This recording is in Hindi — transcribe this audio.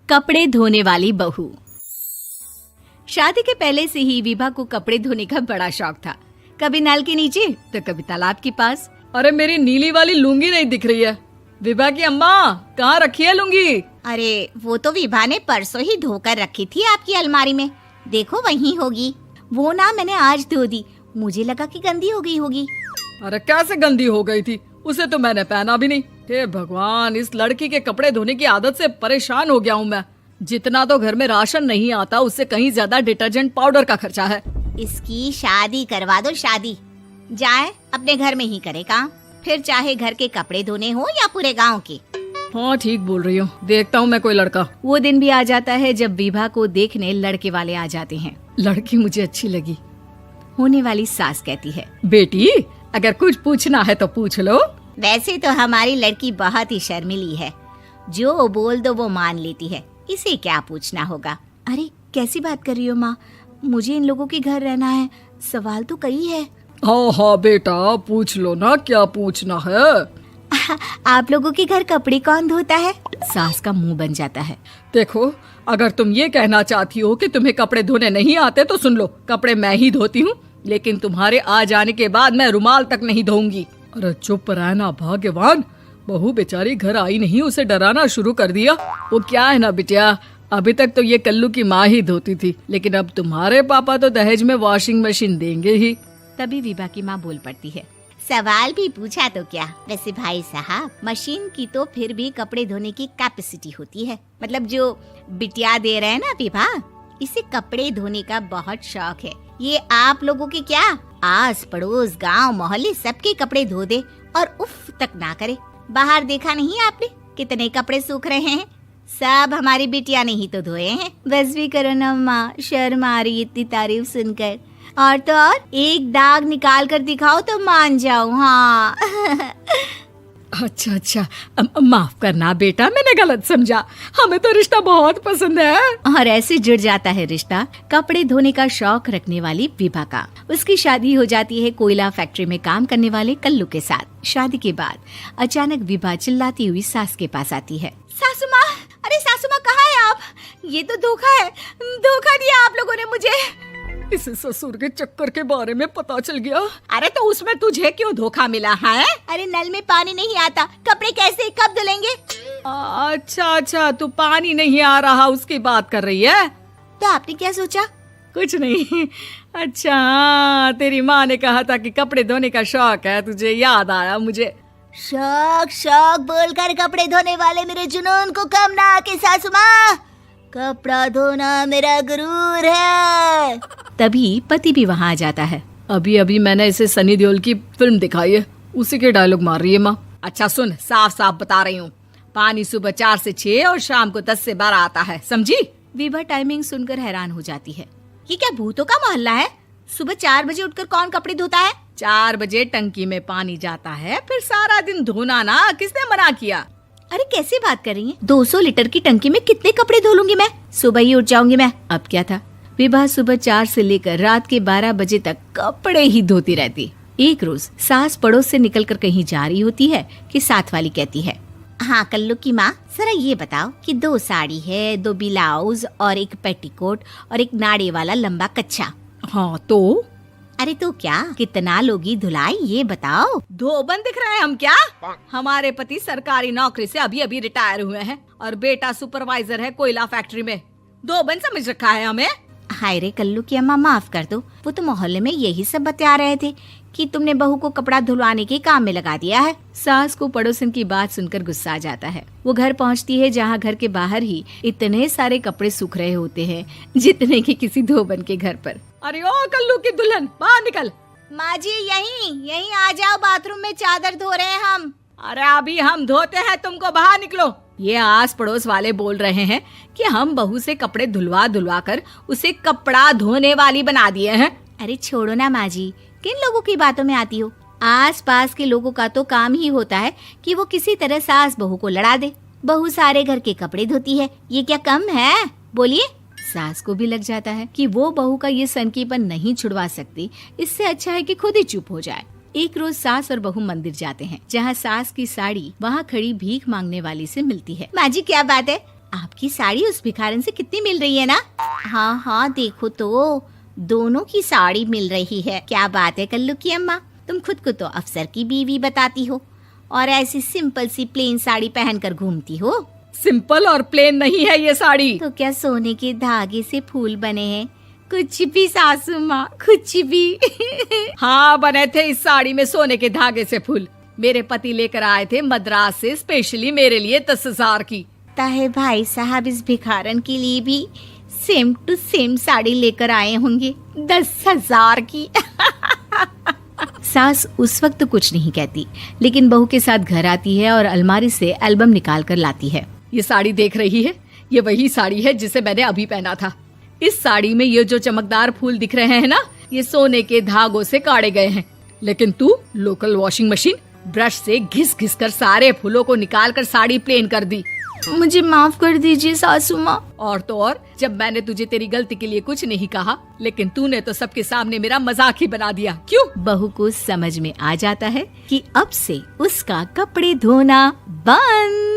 कपड़े धोने वाली बहू। शादी के पहले से ही विभा को कपड़े धोने का बड़ा शौक था। कभी नल के नीचे तो कभी तालाब के पास। अरे मेरी नीली वाली लुंगी नहीं दिख रही है। विभा की अम्मा, कहाँ रखी है लुंगी? अरे वो तो विभा ने परसों ही धोकर रखी थी आपकी अलमारी में, देखो वहीं होगी। वो ना मैंने आज धो दी, मुझे लगा कि गंदी हो गई होगी। अरे कैसे गंदी हो गई थी? उसे तो मैंने पहना भी नहीं। हे भगवान, इस लड़की के कपड़े धोने की आदत से परेशान हो गया हूँ मैं। जितना तो घर में राशन नहीं आता, उससे कहीं ज्यादा डिटर्जेंट पाउडर का खर्चा है। इसकी शादी करवा दो, शादी जाए अपने घर में ही करे काम, फिर चाहे घर के कपड़े धोने हो या पूरे गांव के। हाँ ठीक बोल रही हूँ, देखता हूँ मैं कोई लड़का। वो दिन भी आ जाता है जब विभा को देखने लड़के वाले आ जाते हैं। लड़की मुझे अच्छी लगी। होने वाली सास कहती है, बेटी अगर कुछ पूछना है तो पूछ लो। वैसे तो हमारी लड़की बहुत ही शर्मीली है, जो बोल दो वो मान लेती है, इसे क्या पूछना होगा। अरे कैसी बात कर रही हो माँ, मुझे इन लोगों के घर रहना है, सवाल तो कई है। हाँ हाँ बेटा, पूछ लो ना, क्या पूछना है। आप लोगों के घर कपड़े कौन धोता है? सास का मुंह बन जाता है। देखो, अगर तुम ये कहना चाहती हो कि तुम्हें कपड़े धोने नहीं आते तो सुन लो, कपड़े मैं ही धोती हूँ, लेकिन तुम्हारे आ जाने के बाद मैं रुमाल तक नहीं धोऊंगी। अरे चुप रहना भाग्यवान, बहू बेचारी घर आई नहीं, उसे डराना शुरू कर दिया। वो क्या है ना बिटिया, अभी तक तो ये कल्लू की माँ ही धोती थी, लेकिन अब तुम्हारे पापा तो दहेज में वॉशिंग मशीन देंगे ही। तभी विभा की माँ बोल पड़ती है, सवाल भी पूछा तो क्या। वैसे भाई साहब, मशीन की तो फिर भी कपड़े धोने की कैपेसिटी होती है। मतलब जो बिटिया दे रहे हैं ना विभा, इसे कपड़े धोने का बहुत शौक है। ये आप लोगों के क्या, आस पड़ोस गांव मोहल्ले सबके कपड़े धो दे और उफ तक ना करे। बाहर देखा नहीं आपने कितने कपड़े सूख रहे हैं? सब हमारी बिटिया ने ही तो धोए हैं। बस भी करो ना माँ, शर्म आ रही इतनी तारीफ सुनकर। और तो और एक दाग निकाल कर दिखाओ तो मान जाऊं। हाँ अच्छा, माफ करना बेटा, मैंने गलत समझा। हमें तो रिश्ता बहुत पसंद है। और ऐसे जुड़ जाता है रिश्ता कपड़े धोने का शौक रखने वाली विभा का। उसकी शादी हो जाती है कोयला फैक्ट्री में काम करने वाले कल्लू के साथ। शादी के बाद अचानक विभा चिल्लाती हुई सास के पास आती है। सासू माँ, अरे सासू माँ कहाँ है आप? ये तो धोखा है, धोखा दिया आप लोगों ने मुझे। इसे ससुर के चक्कर के बारे में पता चल गया। अरे तो उसमें तुझे क्यों धोखा मिला है? अरे नल में पानी नहीं आता, कपड़े कैसे कब धुलेंगे? अच्छा, तू पानी नहीं आ रहा उसकी बात कर रही है। तो आपने क्या सोचा? कुछ नहीं। अच्छा, तेरी माँ ने कहा था कि कपड़े धोने का शौक है तुझे, याद आया मुझे। शौक बोलकर कपड़े धोने वाले मेरे जुनून को कम ना आके सासू माँ, कपड़ा धोना मेरा गुरूर है। तभी पति भी वहाँ आ जाता है। अभी मैंने इसे सनी देओल की फिल्म दिखाई है, उसी के डायलॉग मार रही है माँ। अच्छा सुन, साफ साफ बता रही हूँ, पानी सुबह 4 से 6 और शाम को 10 से 12 आता है, समझी? विभा टाइमिंग सुनकर हैरान हो जाती है। ये क्या भूतों का मोहल्ला है? सुबह 4 बजे उठकर कौन कपड़े धोता है? 4 बजे टंकी में पानी जाता है, फिर सारा दिन धोना ना, किसने मना किया? अरे कैसी बात कर रही हैं? 200 लीटर की टंकी में कितने कपड़े धो लूंगी मैं? सुबह ही उठ जाऊंगी मैं। अब क्या था, विभा सुबह 4 से लेकर रात के 12 बजे तक कपड़े ही धोती रहती। एक रोज सास पड़ोस से निकलकर कहीं जा रही होती है कि साथ वाली कहती है, हाँ कल्लू की माँ, जरा ये बताओ कि 2 साड़ी है, 2 ब्लाउज और एक पेटीकोट और एक नाड़े वाला लंबा कच्छा। हाँ तो? अरे तो क्या, कितना लोगी धुलाई ये बताओ। धोबन दिख रहे हैं हम क्या? हमारे पति सरकारी नौकरी से अभी रिटायर हुए हैं और बेटा सुपरवाइजर है कोयला फैक्ट्री में। धोबन समझ रखा है हमें? हाय रे कल्लू की अम्मा, माफ कर दो, वो तो मोहल्ले में यही सब बता रहे थे कि तुमने बहू को कपड़ा धुलवाने के काम में लगा दिया है। सास को पड़ोसन की बात सुनकर गुस्सा आ जाता है। वो घर पहुंचती है जहां घर के बाहर ही इतने सारे कपड़े सूख रहे होते हैं जितने कि किसी धोबन के घर पर। अरे ओ कल्लू की दुल्हन, बाहर निकल। माँ जी यहीं आ जाओ, बाथरूम में चादर धो रहे हैं हम। अरे अभी हम धोते हैं, तुमको बाहर निकलो। ये आस पड़ोस वाले बोल रहे हैं कि हम बहू से कपड़े धुलवा कर उसे कपड़ा धोने वाली बना दिए हैं। अरे छोड़ो ना माँ जी, किन लोगों की बातों में आती हो? आस पास के लोगों का तो काम ही होता है कि वो किसी तरह सास बहू को लड़ा दे। बहू सारे घर के कपड़े धोती है, ये क्या कम है? बोलिए। सास को भी लग जाता है कि वो बहू का ये सनकीपन नहीं छुड़वा सकती, इससे अच्छा है कि खुद ही चुप हो जाए। एक रोज सास और बहू मंदिर जाते हैं, जहाँ सास की साड़ी वहाँ खड़ी भीख मांगने वाली से मिलती है। माँ जी क्या बात है, आपकी साड़ी उस भिखारन से कितनी मिल रही है ना? हाँ हाँ देखो तो, दोनों की साड़ी मिल रही है। क्या बात है कल्लू की अम्मा, तुम खुद को तो अफसर की बीवी बताती हो और ऐसी सिंपल सी प्लेन साड़ी पहनकर घूमती हो। सिंपल और प्लेन नहीं है ये साड़ी। तो क्या सोने के धागे से फूल बने हैं? कुछ भी सासू माँ, कुछ भी। हाँ बने थे इस साड़ी में सोने के धागे से फूल। मेरे पति लेकर आए थे मद्रास से स्पेशली मेरे लिए 10,000 की। ताहे भाई साहब इस भिखारन के लिए भी सेम टू सेम साड़ी लेकर आए होंगे 10,000 की। सास उस वक्त तो कुछ नहीं कहती, लेकिन बहू के साथ घर आती है और अलमारी से एल्बम निकाल कर लाती है। ये साड़ी देख रही है, ये वही साड़ी है जिसे मैंने अभी पहना था। इस साड़ी में ये जो चमकदार फूल दिख रहे हैं ना, ये सोने के धागों से काढ़े गए हैं। लेकिन तू लोकल वॉशिंग मशीन ब्रश से घिस घिस कर सारे फूलों को निकाल कर साड़ी प्लेन कर दी। मुझे माफ कर दीजिए सासू माँ। और तो और, जब मैंने तुझे तेरी गलती के लिए कुछ नहीं कहा, लेकिन तूने तो सबके सामने मेरा मजाक ही बना दिया। क्यों? बहू को समझ में आ जाता है कि अब से उसका कपड़े धोना बंद।